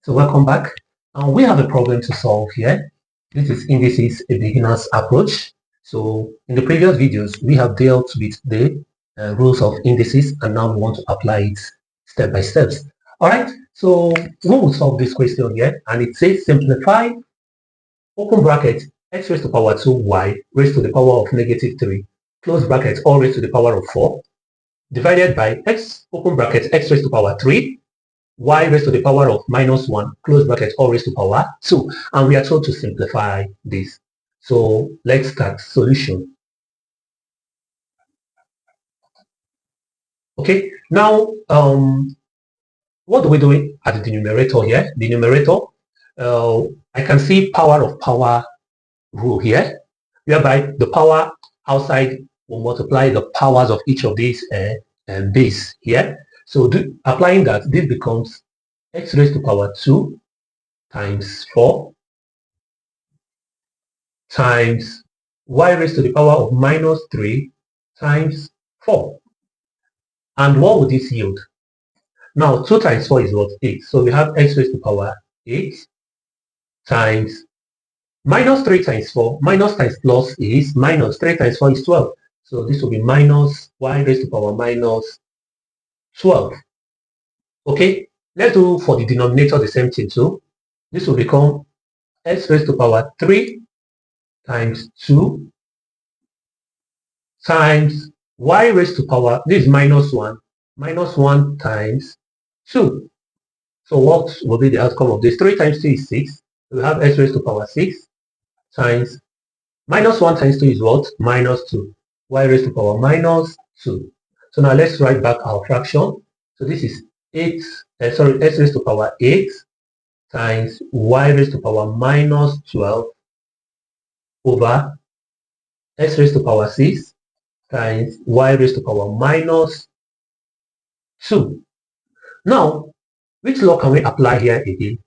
So welcome back. We have a problem to solve here. This is indices, a beginner's approach. So in the previous videos, we have dealt with the rules of indices, and now we want to apply it step by step. All right, so we will solve this question here, and it says simplify, open bracket, x raised to power 2y raised to the power of -3, close bracket, all raised to the power of 4, divided by x, open bracket, x raised to power 3, y raised to the power of -1, close bracket, all raised to power 2. And we are told to simplify this. So let's start solution. Okay, now what do we do at the numerator here? The numerator, I can see power of power rule here, whereby the power outside will multiply the powers of each of these base here. So applying that, this becomes x raised to power 2 times 4 times y raised to the power of -3 times 4. And what would this yield? Now 2 times 4 is what? 8. So we have x raised to power 8 times -3 times 4. Minus times plus is minus. 3 times 4 is 12. So this will be minus y raised to power -12. Okay, let's do for the denominator the same thing too. This will become x raised to power 3 times 2 times y raised to power, this is -1 times 2. So what will be the outcome of this? 3 times 2 is 6. We have x raised to power 6 times -1 times 2 is what? -2. Y raised to power -2. So now let's write back our fraction. So this is x raised to power 8 times y raised to power -12 over x raised to power 6 times y raised to power -2. Now, which law can we apply here again?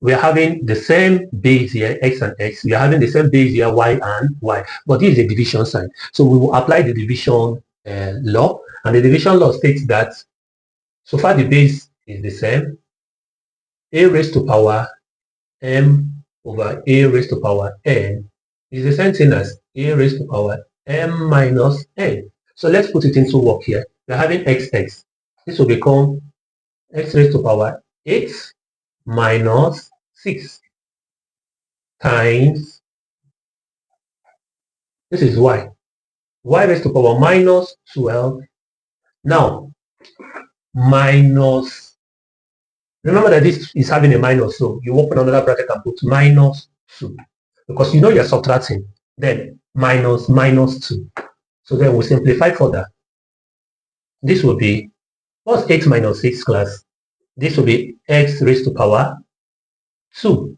We are having the same base here, x and x. We are having the same base here, y and y. But this is a division sign. So we will apply the division law. And the division law states that so far the base is the same. A raised to power m over a raised to power n is the same thing as a raised to power m minus n. So let's put it into work here. We're having xx. This will become x raised to power 8 minus 6 times, this is y raised to power -12. Now, minus, remember that this is having a minus, so you open another bracket and put -2, because you know you're subtracting, then -2. So then we'll simplify further. This will be, what's 8 minus 6 class? This will be x raised to power 2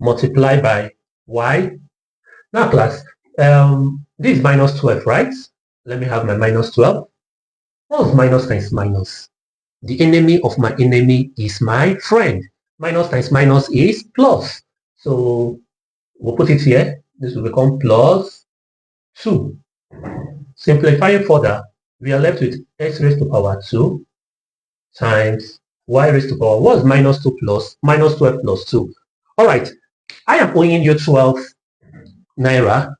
multiplied by y. Now class, this is -12, right? Let me have my -12. What's minus times minus? The enemy of my enemy is my friend. Minus times minus is plus. So we'll put it here. This will become plus 2. Simplifying further, we are left with x raised to power 2 times y raised to power, what's -2 plus -12 plus 2? All right, I am owing you 12 naira.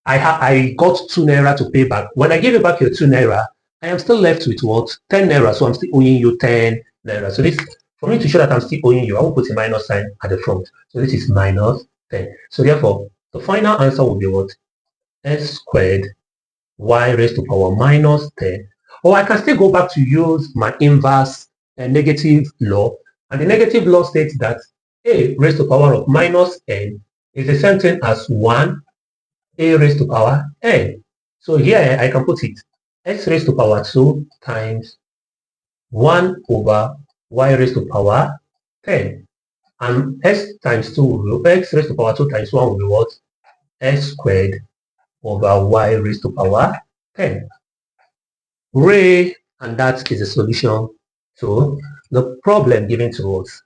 I got 2 naira to pay back. When I give you back your 2 naira, I am still left with what? 10 naira. So I'm still owing you 10 naira. So this, for me to show that I'm still owing you, I will put a minus sign at the front. So this is -10. So therefore, the final answer will be what? S squared y raised to power -10. Or I can still go back to use my inverse negative law. And the negative law states that a raised to power of -n is the same thing as 1 a raised to power n. So here I can put it x raised to power 2 times 1 over y raised to power 10. And x times 2 will be, x raised to power 2 times 1 will be what? X squared over y raised to power 10. Hooray! And that is the solution to the problem given to us.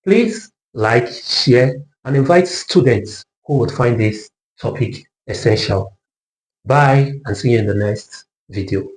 Please like, share, and invite students who would find this topic essential. Bye, and see you in the next video.